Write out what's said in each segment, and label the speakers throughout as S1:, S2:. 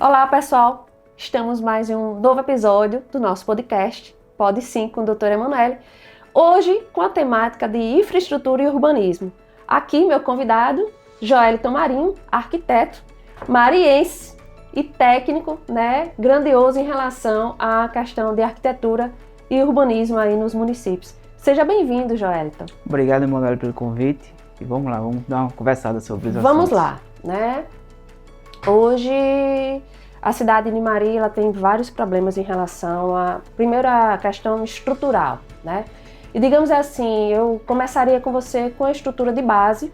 S1: Olá, pessoal! Estamos mais em um novo episódio do nosso podcast, Pode Sim, com a doutora Emanuele. Hoje, com a temática de infraestrutura e urbanismo. Aqui, meu convidado, Joelito Marinho, arquiteto, mariense e técnico, grandioso em relação à questão de arquitetura e urbanismo aí nos municípios. Seja bem-vindo, Joelito.
S2: Obrigado, Emanuele, pelo convite. E vamos lá, vamos dar uma conversada sobre os assuntos.
S1: Vamos lá, Hoje, a cidade de Maria ela tem vários problemas em relação primeiro, a questão estrutural, E digamos assim, eu começaria com você com a estrutura de base.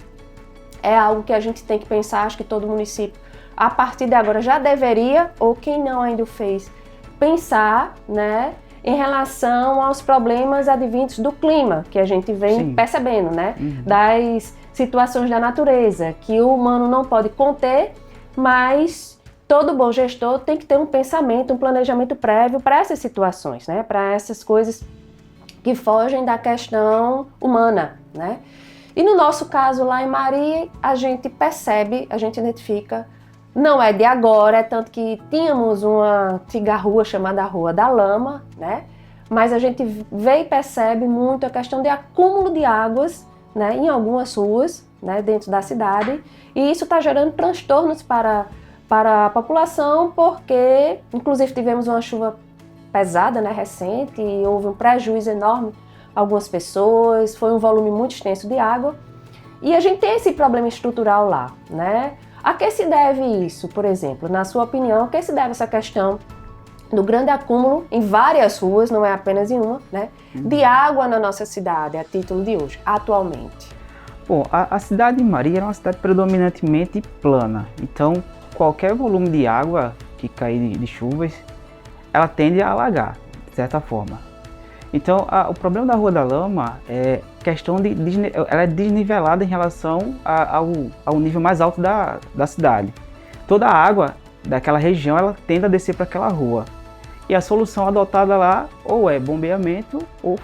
S1: É algo que a gente tem que pensar, acho que todo município, a partir de agora, já deveria, ou quem não ainda o fez, pensar, em relação aos problemas advindos do clima, que a gente vem percebendo, Das situações da natureza, que o humano não pode conter, mas todo bom gestor tem que ter um pensamento, um planejamento prévio para essas situações, para essas coisas que fogem da questão humana, E no nosso caso lá em Maria, a gente percebe, a gente identifica, não é de agora, é tanto que tínhamos uma antiga rua chamada Rua da Lama, Mas a gente vê e percebe muito a questão de acúmulo de águas, em algumas ruas, dentro da cidade, e isso está gerando transtornos para a população, porque inclusive tivemos uma chuva pesada, recente, e houve um prejuízo enorme a algumas pessoas, foi um volume muito extenso de água, e a gente tem esse problema estrutural lá, A que se deve isso, por exemplo, na sua opinião, a que se deve essa questão do grande acúmulo em várias ruas, não é apenas em uma, de água na nossa cidade, a título de hoje, atualmente?
S2: Bom, a cidade de Maria é uma cidade predominantemente plana, então qualquer volume de água que cair de chuvas, ela tende a alagar, de certa forma. Então, o problema da Rua da Lama é questão ela é desnivelada em relação ao nível mais alto da cidade. Toda a água daquela região, ela tende a descer para aquela rua. E a solução adotada lá, ou é bombeamento, ou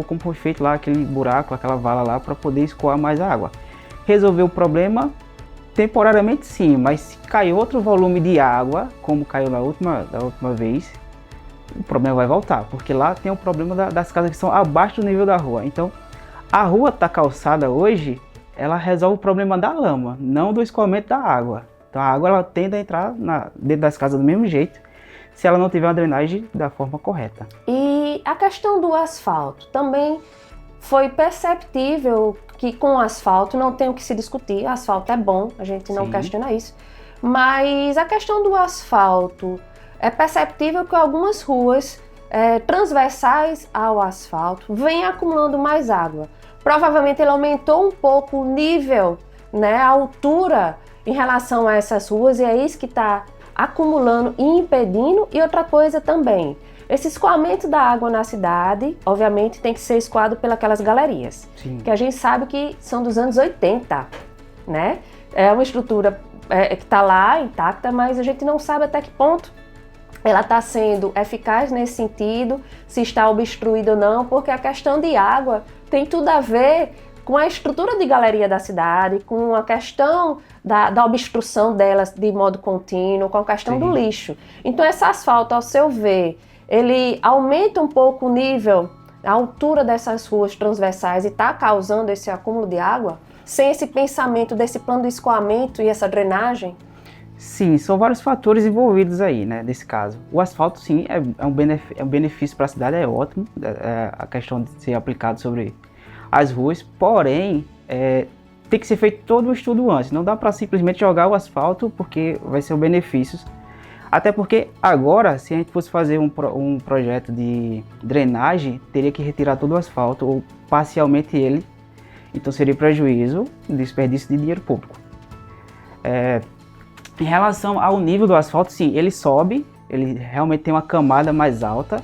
S2: como foi feito lá aquele buraco, aquela vala lá, para poder escoar mais água. Resolveu o problema? Temporariamente sim, mas se cair outro volume de água, como caiu da última vez, o problema vai voltar, porque lá tem o problema das casas que são abaixo do nível da rua. Então, a rua está calçada hoje, ela resolve o problema da lama, não do escoamento da água. Então, a água ela tende a entrar dentro das casas do mesmo jeito, se ela não tiver uma drenagem da forma correta.
S1: E a questão do asfalto, também foi perceptível que com o asfalto não tem o que se discutir, asfalto é bom, a gente não questiona isso, mas a questão do asfalto, é perceptível que algumas ruas transversais ao asfalto vêm acumulando mais água. Provavelmente ele aumentou um pouco o nível, a altura em relação a essas ruas, e é isso que está acumulando e impedindo. E outra coisa também, esse escoamento da água na cidade, obviamente tem que ser escoado pelas galerias, que a gente sabe que são dos anos 80, É uma estrutura que está lá intacta, mas a gente não sabe até que ponto ela está sendo eficaz nesse sentido, se está obstruída ou não, porque a questão de água tem tudo a ver com a estrutura de galeria da cidade, com a questão da obstrução delas de modo contínuo, com a questão do lixo. Então, esse asfalto, ao seu ver, ele aumenta um pouco o nível, a altura dessas ruas transversais e está causando esse acúmulo de água, sem esse pensamento desse plano de escoamento e essa drenagem?
S2: Sim, são vários fatores envolvidos aí, nesse caso. O asfalto, sim, é um benefício para a cidade, é ótimo, a questão de ser aplicado sobre as ruas, porém, tem que ser feito todo o estudo antes. Não dá para simplesmente jogar o asfalto, porque vai ser benefícios. Até porque agora, se a gente fosse fazer um projeto de drenagem, teria que retirar todo o asfalto, ou parcialmente ele. Então seria prejuízo, desperdício de dinheiro público. Em relação ao nível do asfalto, sim, ele sobe, ele realmente tem uma camada mais alta,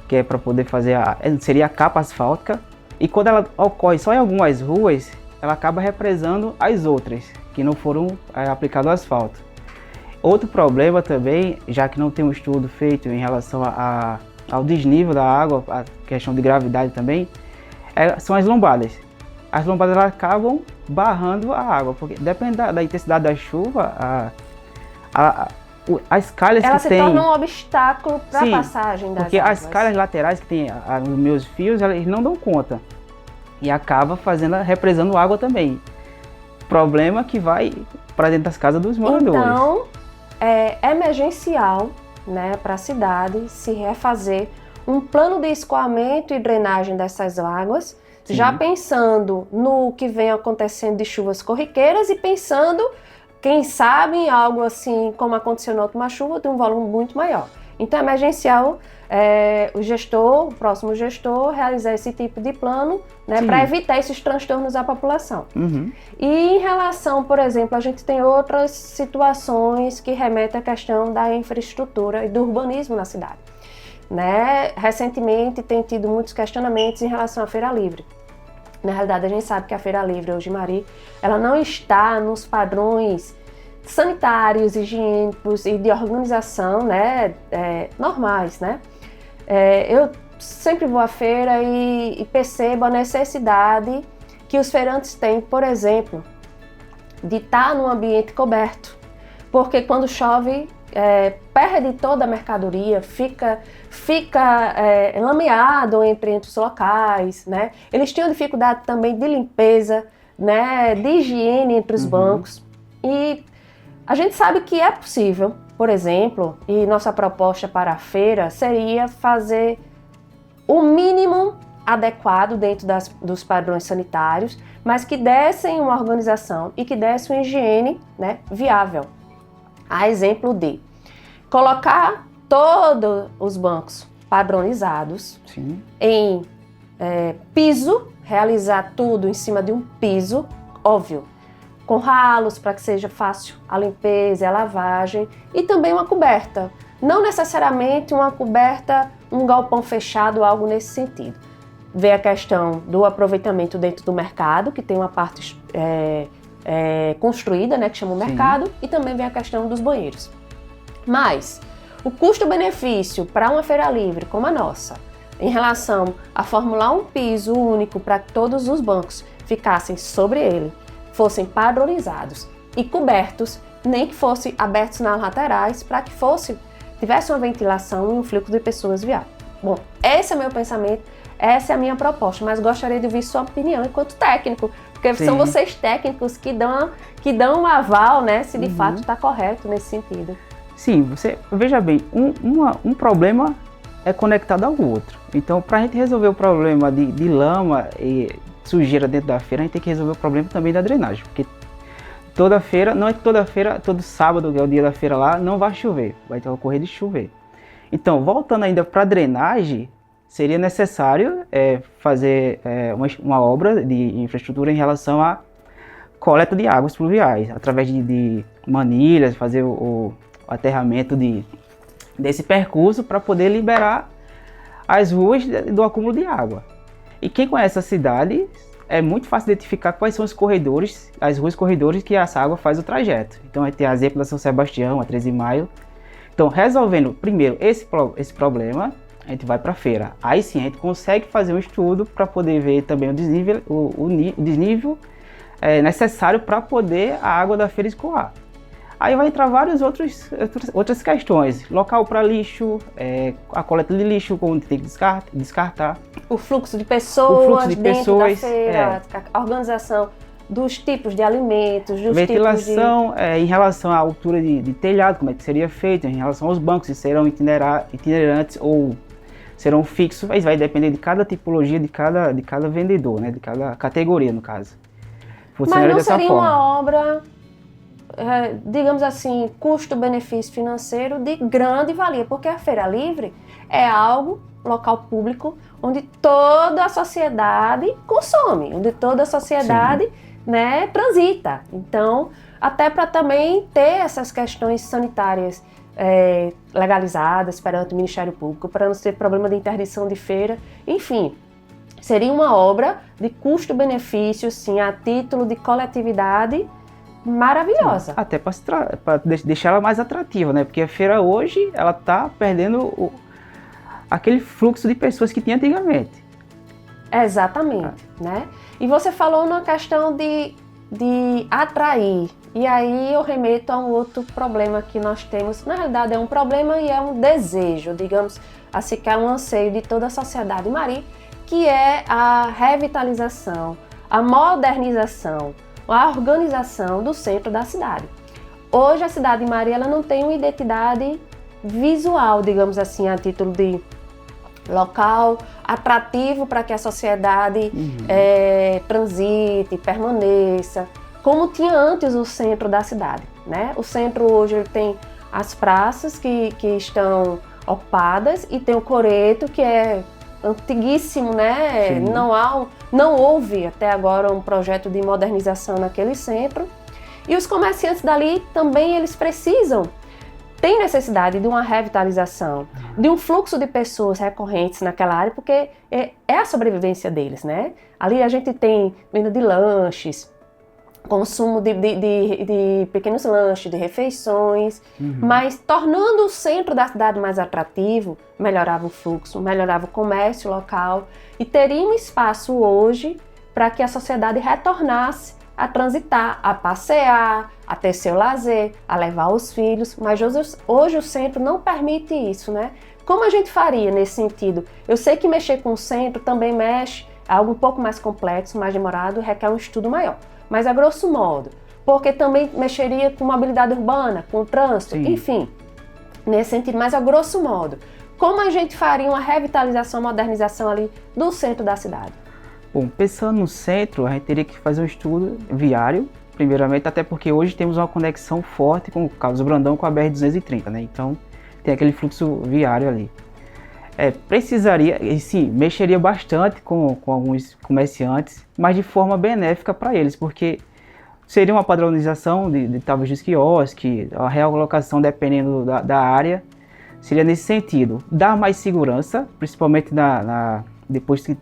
S2: que é para poder fazer seria a capa asfáltica. E quando ela ocorre só em algumas ruas, ela acaba represando as outras, que não foram aplicado asfalto. Outro problema também, já que não tem um estudo feito em relação ao desnível da água, a questão de gravidade também, são as lombadas. As lombadas elas acabam barrando a água, porque depende da intensidade da chuva, as calhas
S1: ela
S2: que
S1: se
S2: tem...
S1: torna um obstáculo para a
S2: Sim,
S1: passagem das
S2: porque
S1: águas.
S2: as calhas laterais que tem os meus fios, eles não dão conta. E acaba represando água também. Problema que vai para dentro das casas dos moradores.
S1: Então, é emergencial, né, para a cidade se refazer um plano de escoamento e drenagem dessas águas,
S2: Sim.
S1: já pensando no que vem acontecendo de chuvas corriqueiras e pensando, quem sabe, em algo assim como aconteceu na última chuva, de um volume muito maior. Então é emergencial o próximo gestor, realizar esse tipo de plano, né, para evitar esses transtornos à população.
S2: Uhum.
S1: E em relação, por exemplo, a gente tem outras situações que remetem à questão da infraestrutura e do urbanismo na cidade. Né? Recentemente tem tido muitos questionamentos em relação à Feira Livre. Na realidade, a gente sabe que a Feira Livre hoje, Mari, ela não está nos padrões sanitários, higiênicos e de organização, né, normais, né? Eu sempre vou à feira e percebo a necessidade que os feirantes têm, por exemplo, de estar num ambiente coberto, porque quando chove, perde toda a mercadoria, fica lameado entre os locais, né? Eles tinham dificuldade também de limpeza, né, de higiene entre os bancos. E a gente sabe que é possível, por exemplo, e nossa proposta para a feira seria fazer o mínimo adequado dentro dos padrões sanitários, mas que dessem uma organização e que dessem uma higiene, né, viável. A exemplo de colocar todos os bancos padronizados.
S2: Sim.
S1: Em piso, realizar tudo em cima de um piso, óbvio, com ralos para que seja fácil a limpeza e a lavagem, e também uma coberta. Não necessariamente uma coberta, um galpão fechado, algo nesse sentido. Vê a questão do aproveitamento dentro do mercado, que tem uma parte construída, né, que chama o mercado, e também vem a questão dos banheiros. Mas o custo-benefício para uma feira livre como a nossa, em relação a formular um piso único para que todos os bancos ficassem sobre ele, fossem padronizados e cobertos, nem que fossem abertos nas laterais, para que tivesse uma ventilação e um fluxo de pessoas viável. Bom, esse é meu pensamento, essa é a minha proposta, mas gostaria de ouvir sua opinião enquanto técnico, porque são vocês técnicos que dão um aval, né, se de fato está correto nesse sentido.
S2: Sim, veja bem, um problema é conectado ao outro. Então, para a gente resolver o problema de lama e sujeira dentro da feira, a gente tem que resolver o problema também da drenagem, porque toda feira, não é toda feira, todo sábado, que é o dia da feira lá, não vai chover, vai ocorrer de chover. Então, voltando ainda para a drenagem, seria necessário fazer uma obra de infraestrutura em relação à coleta de águas pluviais, através de manilhas, fazer o aterramento desse percurso para poder liberar as ruas do acúmulo de água. E quem conhece a cidade, é muito fácil identificar quais são os corredores, as ruas corredores que essa água faz o trajeto. Então, a gente tem a exemplo da São Sebastião, a 13 de Maio. Então, resolvendo primeiro esse problema, a gente vai para a feira. Aí sim, a gente consegue fazer um estudo para poder ver também o desnível necessário para poder a água da feira escoar. Aí vai entrar várias outras questões. Local para lixo, a coleta de lixo, como tem que descartar.
S1: O fluxo de pessoas dentro da feira, a organização dos tipos de alimentos, dos
S2: ventilação, em relação à altura de telhado, como é que seria feito, em relação aos bancos, se serão itinerantes ou serão fixos, aí vai depender de cada tipologia, de cada vendedor, né, de cada categoria, no caso.
S1: Mas não seria uma obra, digamos assim, custo-benefício financeiro de grande valia, porque a Feira Livre é algo, local público, onde toda a sociedade consome, onde toda a sociedade, né, transita. Então, até para também ter essas questões sanitárias legalizadas perante o Ministério Público, para não ter problema de interdição de feira, enfim, seria uma obra de custo-benefício, sim, a título de coletividade maravilhosa.
S2: Até para deixar ela mais atrativa, né? Porque a feira hoje, ela está perdendo aquele fluxo de pessoas que tinha antigamente.
S1: Exatamente, né? E você falou na questão de atrair, E aí eu remeto a um outro problema que nós temos. Na realidade é um problema e é um desejo, digamos assim, que é um anseio de toda a sociedade Mari, que é a revitalização, a modernização, a organização do centro da cidade. Hoje a cidade de Mari ela não tem uma identidade visual, digamos assim, a título de local atrativo para que a sociedade transite, permaneça, como tinha antes o centro da cidade, né? O centro hoje ele tem as praças que estão ocupadas e tem o coreto que é antiguíssimo, né?
S2: Sim.
S1: Não houve até agora um projeto de modernização naquele centro. E os comerciantes dali também eles precisam, têm necessidade de uma revitalização, de um fluxo de pessoas recorrentes naquela área, porque é a sobrevivência deles, né? Ali a gente tem venda de lanches, consumo de pequenos lanches, de refeições, mas tornando o centro da cidade mais atrativo, melhorava o fluxo, melhorava o comércio local e teria um espaço hoje para que a sociedade retornasse a transitar, a passear, a ter seu lazer, a levar os filhos, mas hoje o centro não permite isso, né? Como a gente faria nesse sentido? Eu sei que mexer com o centro também mexe, é algo um pouco mais complexo, mais demorado, requer um estudo maior. Mas a grosso modo, porque também mexeria com mobilidade urbana, com o trânsito,
S2: Sim.
S1: enfim, nesse sentido, mas a grosso modo, como a gente faria uma revitalização, modernização ali do centro da cidade?
S2: Bom, pensando no centro, a gente teria que fazer um estudo viário, primeiramente, até porque hoje temos uma conexão forte com o Carlos Brandão com a BR-230, né? Então, tem aquele fluxo viário ali. Precisaria, e sim, mexeria bastante com alguns comerciantes, mas de forma benéfica para eles, porque seria uma padronização de talvez dos quiosques, a realocação dependendo da área, seria nesse sentido. Dar mais segurança, principalmente depois que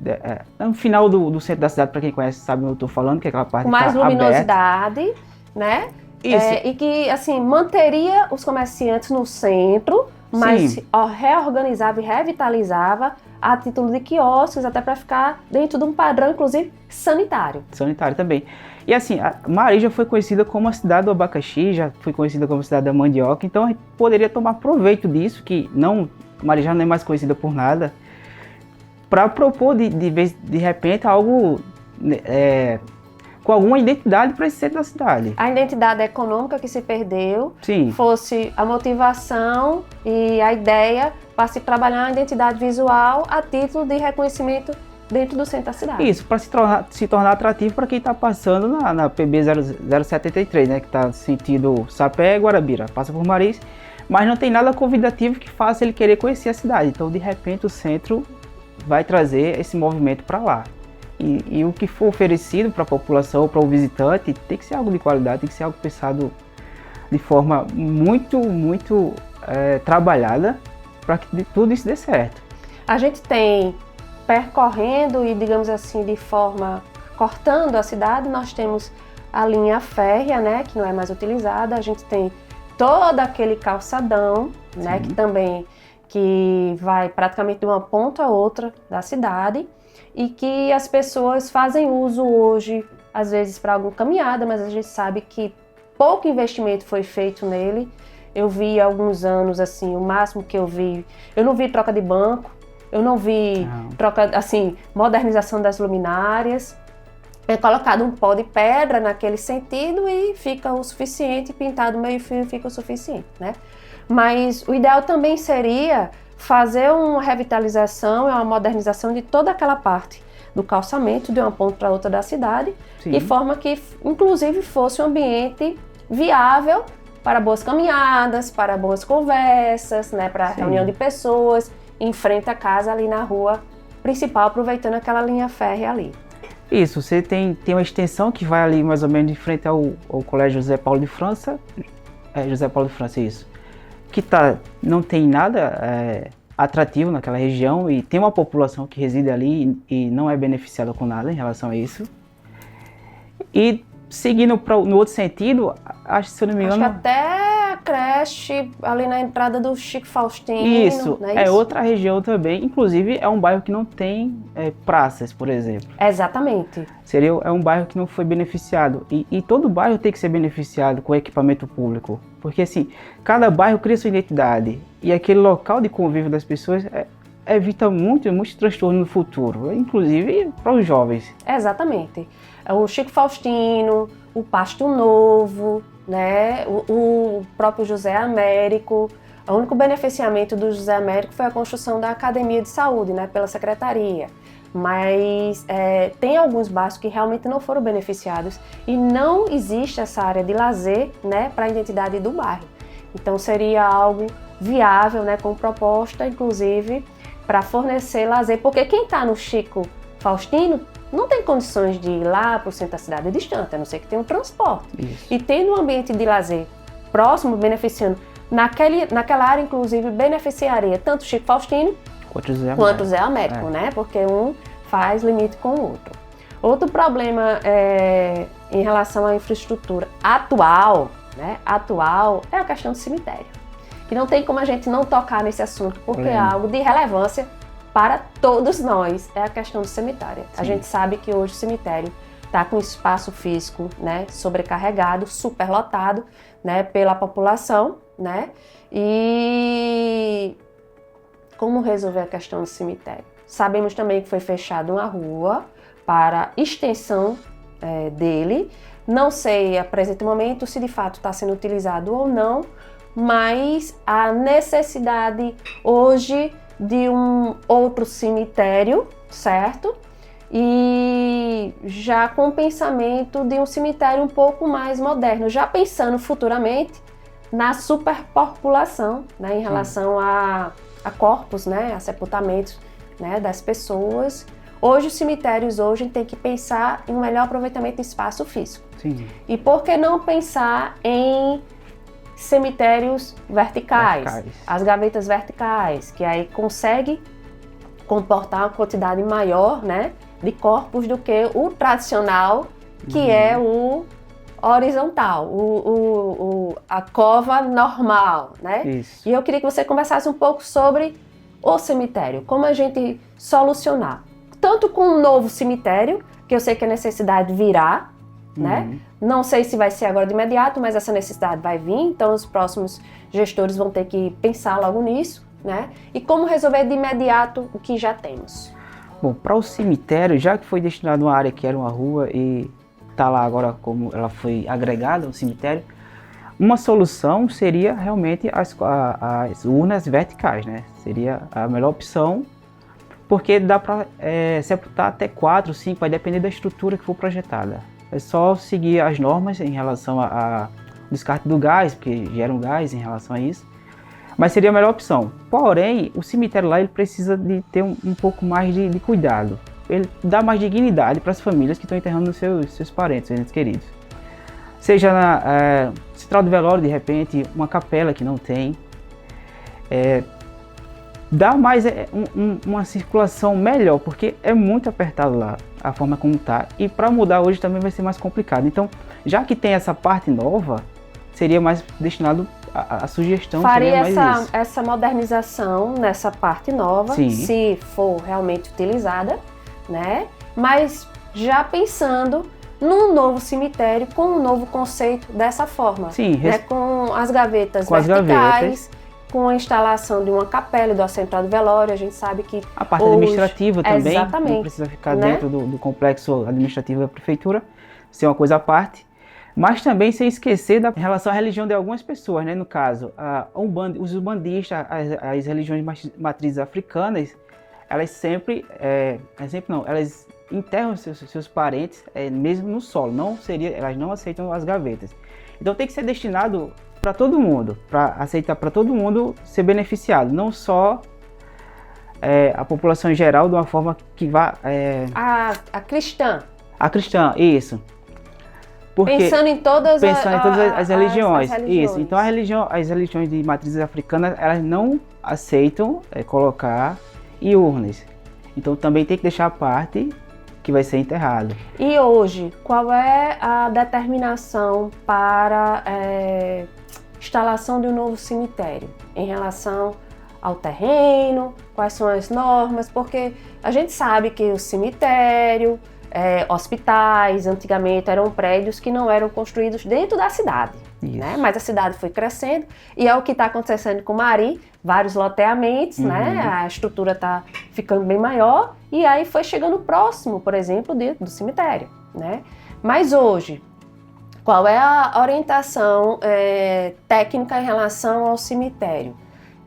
S2: no final do centro da cidade, para quem conhece sabe o que eu estou falando, que é aquela parte
S1: com mais
S2: que tá
S1: luminosidade,
S2: aberta.
S1: né?
S2: Isso.
S1: E que assim manteria os comerciantes no centro, mas reorganizava e revitalizava a título de quiosques, até para ficar dentro de um padrão, inclusive, sanitário.
S2: Sanitário também. E assim, Mari já foi conhecida como a cidade do abacaxi, já foi conhecida como a cidade da mandioca, então a gente poderia tomar proveito disso, que Mari já não é mais conhecida por nada, para propor de repente algo com alguma identidade para esse centro da cidade.
S1: A identidade econômica que se perdeu,
S2: Sim.
S1: Fosse a motivação e a ideia para se trabalhar a identidade visual a título de reconhecimento dentro do centro da cidade.
S2: Isso, para se tornar atrativo para quem está passando na PB 073, né, que está sentido Sapé e Guarabira, passa por Maris, mas não tem nada convidativo que faça ele querer conhecer a cidade. Então, de repente, o centro vai trazer esse movimento para lá. E o que for oferecido para a população, para o visitante, tem que ser algo de qualidade, tem que ser algo pensado de forma muito, muito trabalhada para que tudo isso dê certo.
S1: A gente tem percorrendo e, digamos assim, de forma cortando a cidade, nós temos a linha férrea, né, que não é mais utilizada, a gente tem todo aquele calçadão, né, que vai praticamente de uma ponta a outra da cidade e que as pessoas fazem uso hoje, às vezes para alguma caminhada, mas a gente sabe que pouco investimento foi feito nele. Eu vi há alguns anos, assim, o máximo que eu não vi troca de banco, eu não vi modernização das luminárias. É colocado um pó de pedra naquele sentido e fica o suficiente, pintado meio fio fica o suficiente, né? Mas o ideal também seria fazer uma revitalização e uma modernização de toda aquela parte do calçamento de uma ponta para outra da cidade,
S2: Sim.
S1: de forma que, inclusive, fosse um ambiente viável para boas caminhadas, para boas conversas, né, para reunião de pessoas, em frente à casa ali na rua principal, aproveitando aquela linha férrea ali.
S2: Isso, você tem uma extensão que vai ali mais ou menos de frente ao Colégio José Paulo de França, José Paulo de França, isso, que não tem nada atrativo naquela região e tem uma população que reside ali e não é beneficiada com nada em relação a isso. E seguindo no outro sentido, acho que se eu não me engano...
S1: Acho que até creche ali na entrada do Chico Faustino.
S2: Isso,
S1: não é
S2: é
S1: isso?
S2: outra região também. Inclusive, é um bairro que não tem praças, por exemplo.
S1: Exatamente.
S2: É um bairro que não foi beneficiado. E todo bairro tem que ser beneficiado com equipamento público. Porque, assim, cada bairro cria sua identidade. E aquele local de convívio das pessoas evita muito transtorno no futuro. Inclusive para os jovens.
S1: Exatamente. O Chico Faustino, o Pasto Novo, né? O próprio José Américo. O único beneficiamento do José Américo foi a construção da Academia de Saúde, né? Pela Secretaria. Mas tem alguns bairros que realmente não foram beneficiados e não existe essa área de lazer, né, para a identidade do bairro. Então seria algo viável, né, com proposta, inclusive, para fornecer lazer, porque quem está no Chico Faustino não tem condições de ir lá para o centro da cidade, é distante, a não ser que tenha um transporte.
S2: Isso.
S1: E tendo um ambiente de lazer próximo, beneficiando, naquela área, inclusive, beneficiaria tanto o Chico Faustino quanto o Zé Américo, né? Porque um faz limite com o outro. Outro problema em relação à infraestrutura atual, né? É a questão do cemitério. Que não tem como a gente não tocar nesse assunto, porque é algo de relevância para todos nós, é a questão do cemitério. Sim. A gente sabe que hoje o cemitério está com espaço físico, né, sobrecarregado, superlotado, né, pela população, né? E como resolver a questão do cemitério? Sabemos também que foi fechada uma rua para extensão dele. Não sei, a presente momento, se de fato está sendo utilizado ou não, mas a necessidade hoje de um outro cemitério, certo? E já com o pensamento de um cemitério um pouco mais moderno, já pensando futuramente na superpopulação, né, em relação a corpos, né, a sepultamentos, né, das pessoas. Hoje os cemitérios tem que pensar em um melhor aproveitamento do espaço físico.
S2: Sim.
S1: E por que não pensar em cemitérios verticais, as gavetas verticais, que aí consegue comportar uma quantidade maior, né, de corpos do que o tradicional, que é o horizontal, a cova normal, né? Isso. E eu queria que você conversasse um pouco sobre o cemitério, como a gente solucionar, tanto com um novo cemitério, que eu sei que a necessidade virá, né? Não sei se vai ser agora de imediato, mas essa necessidade vai vir, então os próximos gestores vão ter que pensar logo nisso, né? E como resolver de imediato o que já temos.
S2: Bom, para o cemitério, já que foi destinado a uma área que era uma rua e está lá agora como ela foi agregada ao cemitério, uma solução seria realmente as urnas verticais, né? Seria a melhor opção, porque dá para sepultar até 4, 5, vai depender da estrutura que for projetada. É só seguir as normas em relação ao descarte do gás, porque geram gás em relação a isso. Mas seria a melhor opção. Porém, o cemitério lá ele precisa de ter um pouco mais de cuidado. Ele dá mais dignidade para as famílias que estão enterrando os seus parentes, entes queridos. Seja na central do velório, de repente, uma capela que não tem. Dá mais uma circulação melhor, porque é muito apertado lá, a forma como está. E para mudar hoje também vai ser mais complicado. Então, já que tem essa parte nova, seria mais destinado a sugestão.
S1: Faria essa modernização nessa parte nova, sim, se for realmente utilizada, né? Mas já pensando num novo cemitério com um novo conceito dessa forma,
S2: sim,
S1: né? Com as gavetas verticais, com a instalação de uma capela do central do velório. A gente sabe que
S2: a parte administrativa também,
S1: exatamente,
S2: não precisa ficar dentro do complexo administrativo da prefeitura, ser uma coisa à parte. Mas também sem esquecer da relação à religião de algumas pessoas, né? No caso, os umbandistas, as religiões matrizes africanas, elas elas enterram seus parentes mesmo no solo, elas não aceitam as gavetas. Então tem que ser destinado para todo mundo, para aceitar para todo mundo ser beneficiado, não só a população em geral, de uma forma que vá...
S1: A cristã.
S2: A cristã, isso. Porque,
S1: pensando em todas
S2: as religiões. Isso. Então as religiões de matrizes africanas, elas não aceitam colocar urnas. Então também tem que deixar a parte que vai ser enterrado.
S1: E hoje, qual é a determinação para instalação de um novo cemitério em relação ao terreno, quais são as normas, porque a gente sabe que o cemitério, hospitais, antigamente eram prédios que não eram construídos dentro da cidade, né? Mas a cidade foi crescendo e é o que está acontecendo com Mari, vários loteamentos, né? A estrutura está ficando bem maior e aí foi chegando próximo, por exemplo, do cemitério, né? Mas hoje, qual é a orientação técnica em relação ao cemitério?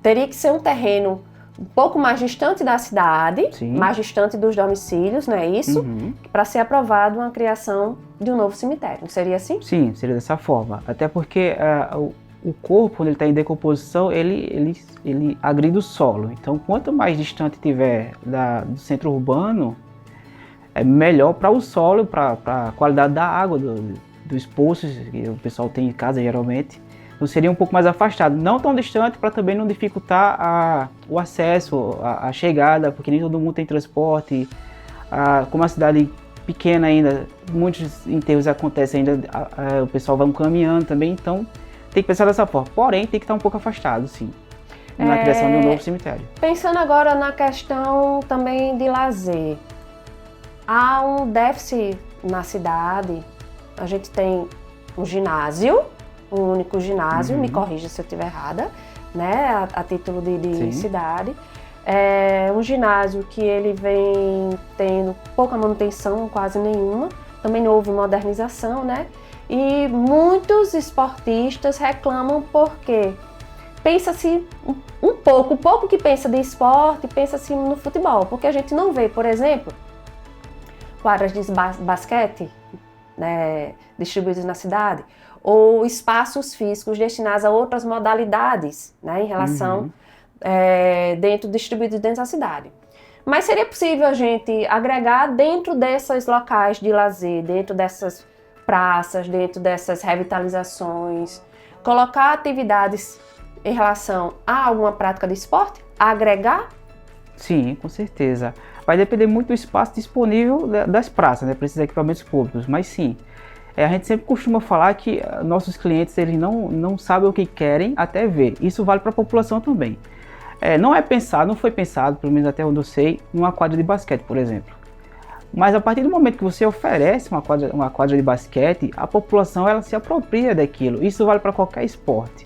S1: Teria que ser um terreno um pouco mais distante da cidade, sim, mais distante dos domicílios, não é isso? Para ser aprovado uma criação de um novo cemitério, não seria assim?
S2: Sim, seria dessa forma. Até porque o corpo, quando ele está em decomposição, ele agride o solo. Então, quanto mais distante tiver do centro urbano, é melhor para o solo, para a qualidade da água, dos poços que o pessoal tem em casa, geralmente. Então seria um pouco mais afastado, não tão distante para também não dificultar o acesso, a chegada, porque nem todo mundo tem transporte. Como a cidade pequena ainda, muitos enterros acontecem ainda, o pessoal vai caminhando também, então tem que pensar dessa forma. Porém, tem que estar um pouco afastado, sim, na criação de um novo cemitério.
S1: Pensando agora na questão também de lazer, há um déficit na cidade, a gente tem um ginásio, um único ginásio, me corrija se eu estiver errada, né, a título de cidade. É um ginásio que ele vem tendo pouca manutenção, quase nenhuma, também não houve modernização, né, e muitos esportistas reclamam porque pensa-se o pouco que pensa de esporte, pensa-se no futebol, porque a gente não vê, por exemplo, quadras de basquete, né, distribuídas na cidade, ou espaços físicos destinados a outras modalidades, né, em relação distribuídos dentro da cidade. Mas seria possível a gente agregar dentro desses locais de lazer, dentro dessas praças, dentro dessas revitalizações, colocar atividades em relação a alguma prática de esporte? Agregar?
S2: Sim, com certeza. Vai depender muito do espaço disponível das praças, né, para esses equipamentos públicos, mas sim. A gente sempre costuma falar que nossos clientes eles não sabem o que querem até ver. Isso vale para a população também. Não foi pensado, pelo menos até onde eu sei, numa quadra de basquete, por exemplo. Mas a partir do momento que você oferece uma quadra de basquete, a população ela se apropria daquilo. Isso vale para qualquer esporte.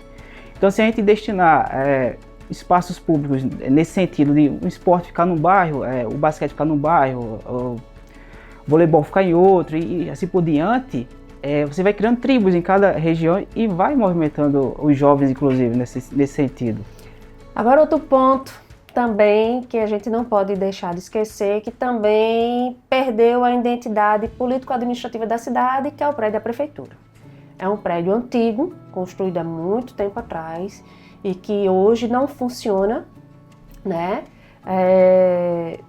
S2: Então, se a gente destinar espaços públicos nesse sentido de um esporte ficar num bairro, o basquete ficar num bairro, o voleibol ficar em outro e assim por diante, você vai criando tribos em cada região e vai movimentando os jovens, inclusive, nesse sentido.
S1: Agora, outro ponto também que a gente não pode deixar de esquecer, que também perdeu a identidade político-administrativa da cidade, que é o prédio da prefeitura. É um prédio antigo, construído há muito tempo atrás, e que hoje não funciona, né,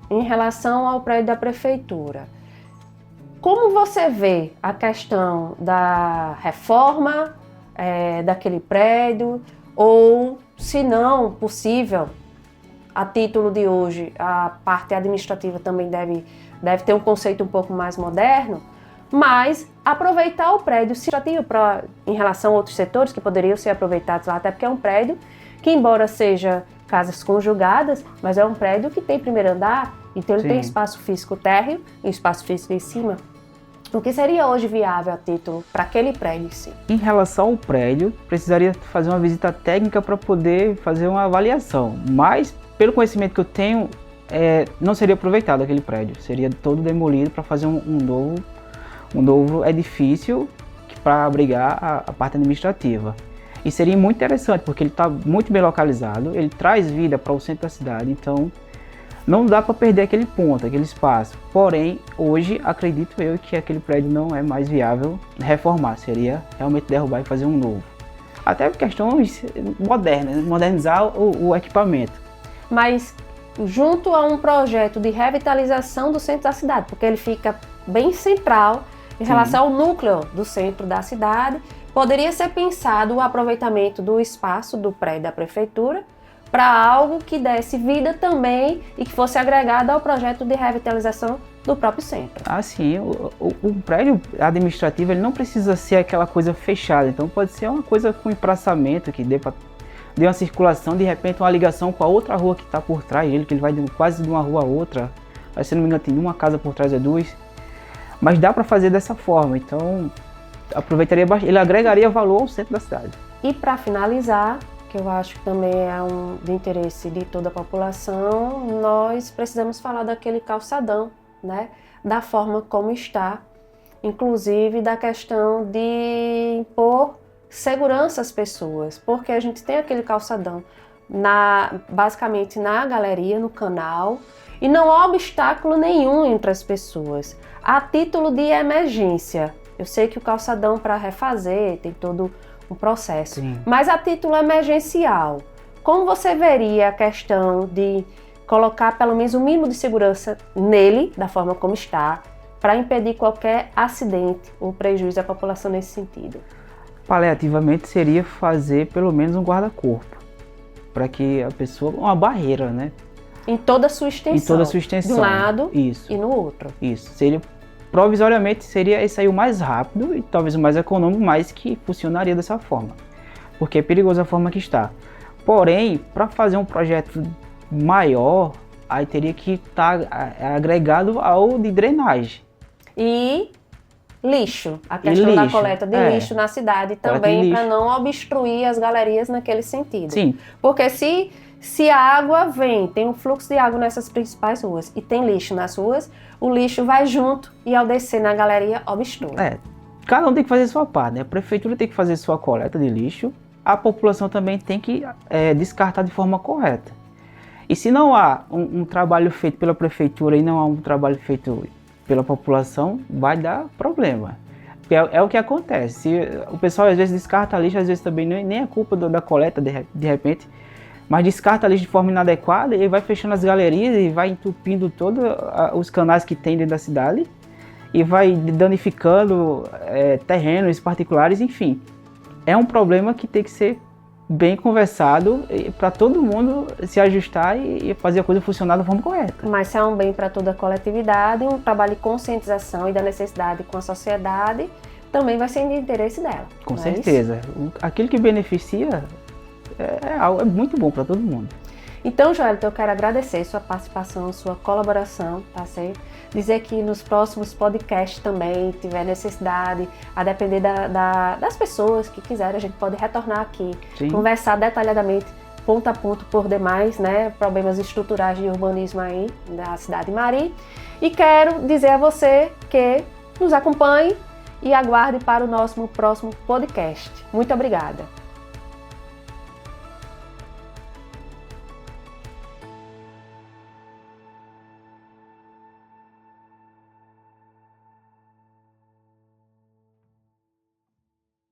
S1: em relação ao prédio da prefeitura. Como você vê a questão da reforma daquele prédio, ou, se não possível, a título de hoje, a parte administrativa também deve ter um conceito um pouco mais moderno, mas aproveitar o prédio em relação a outros setores que poderiam ser aproveitados lá, até porque é um prédio que, embora seja casas conjugadas, mas é um prédio que tem primeiro andar, então ele tem espaço físico térreo e espaço físico em cima. O que seria hoje viável a título para aquele prédio em si?
S2: Em relação ao prédio, precisaria fazer uma visita técnica para poder fazer uma avaliação, mas pelo conhecimento que eu tenho, não seria aproveitado aquele prédio, seria todo demolido para fazer um novo edifício para abrigar a parte administrativa. E seria muito interessante, porque ele está muito bem localizado, ele traz vida para o centro da cidade, então não dá para perder aquele ponto, aquele espaço. Porém, hoje, acredito eu que aquele prédio não é mais viável reformar, seria realmente derrubar e fazer um novo. Até questões modernas, modernizar o equipamento.
S1: Mas junto a um projeto de revitalização do centro da cidade, porque ele fica bem central em relação ao núcleo do centro da cidade, poderia ser pensado o aproveitamento do espaço do prédio da prefeitura para algo que desse vida também e que fosse agregado ao projeto de revitalização do próprio centro.
S2: Assim, o prédio administrativo ele não precisa ser aquela coisa fechada, então pode ser uma coisa com empraçamento que dê uma circulação, de repente uma ligação com a outra rua que está por trás dele, que ele vai quase de uma rua a outra, mas se não me engano tem uma casa por trás, é duas, mas dá para fazer dessa forma, então aproveitaria bastante, ele agregaria valor ao centro da cidade.
S1: E para finalizar, que eu acho que também é de interesse de toda a população, nós precisamos falar daquele calçadão, né? Da forma como está, inclusive da questão de impor segurança às pessoas, porque a gente tem aquele calçadão basicamente na galeria, no canal, e não há obstáculo nenhum entre as pessoas. A título de emergência, eu sei que o calçadão para refazer tem todo um processo,
S2: Sim.
S1: Mas a título emergencial, como você veria a questão de colocar pelo menos um mínimo de segurança nele, da forma como está, para impedir qualquer acidente ou prejuízo à população nesse sentido?
S2: Paliativamente seria fazer pelo menos um guarda-corpo, para que a pessoa, uma barreira, né?
S1: Em toda a sua extensão.
S2: Em toda a sua extensão.
S1: De um lado
S2: Isso.
S1: e no outro.
S2: Isso. Provisoriamente seria esse aí o mais rápido e talvez o mais econômico, mas que funcionaria dessa forma. Porque é perigoso a forma que está. Porém, para fazer um projeto maior, aí teria que estar agregado ao de drenagem.
S1: E lixo, a questão da coleta de lixo na cidade também, para não obstruir as galerias naquele sentido.
S2: Sim.
S1: Porque se a água vem, tem um fluxo de água nessas principais ruas e tem lixo nas ruas, o lixo vai junto e ao descer na galeria obstrui.
S2: Cada um tem que fazer sua parte, né? A prefeitura tem que fazer sua coleta de lixo, a população também tem que descartar de forma correta. E se não há um trabalho feito pela prefeitura e não há um trabalho feito pela população, vai dar problema. É o que acontece. O pessoal às vezes descarta lixo, às vezes também nem é culpa da coleta de repente, mas descarta lixo de forma inadequada e vai fechando as galerias e vai entupindo todos os canais que tem dentro da cidade e vai danificando terrenos particulares, enfim. É um problema que tem que ser bem conversado para todo mundo se ajustar e fazer a coisa funcionar da forma correta.
S1: Mas se é um bem para toda a coletividade, um trabalho de conscientização e da necessidade com a sociedade, também vai ser de interesse dela.
S2: Com certeza. Aquilo que beneficia é muito bom para todo mundo.
S1: Então, Joelito, eu quero agradecer sua participação, sua colaboração, tá certo? Dizer que nos próximos podcasts também, tiver necessidade, a depender das pessoas que quiserem, a gente pode retornar aqui,
S2: Sim.
S1: Conversar detalhadamente, ponto a ponto por demais, né? Problemas estruturais de urbanismo aí da cidade de Mari. E quero dizer a você que nos acompanhe e aguarde para o nosso próximo podcast. Muito obrigada!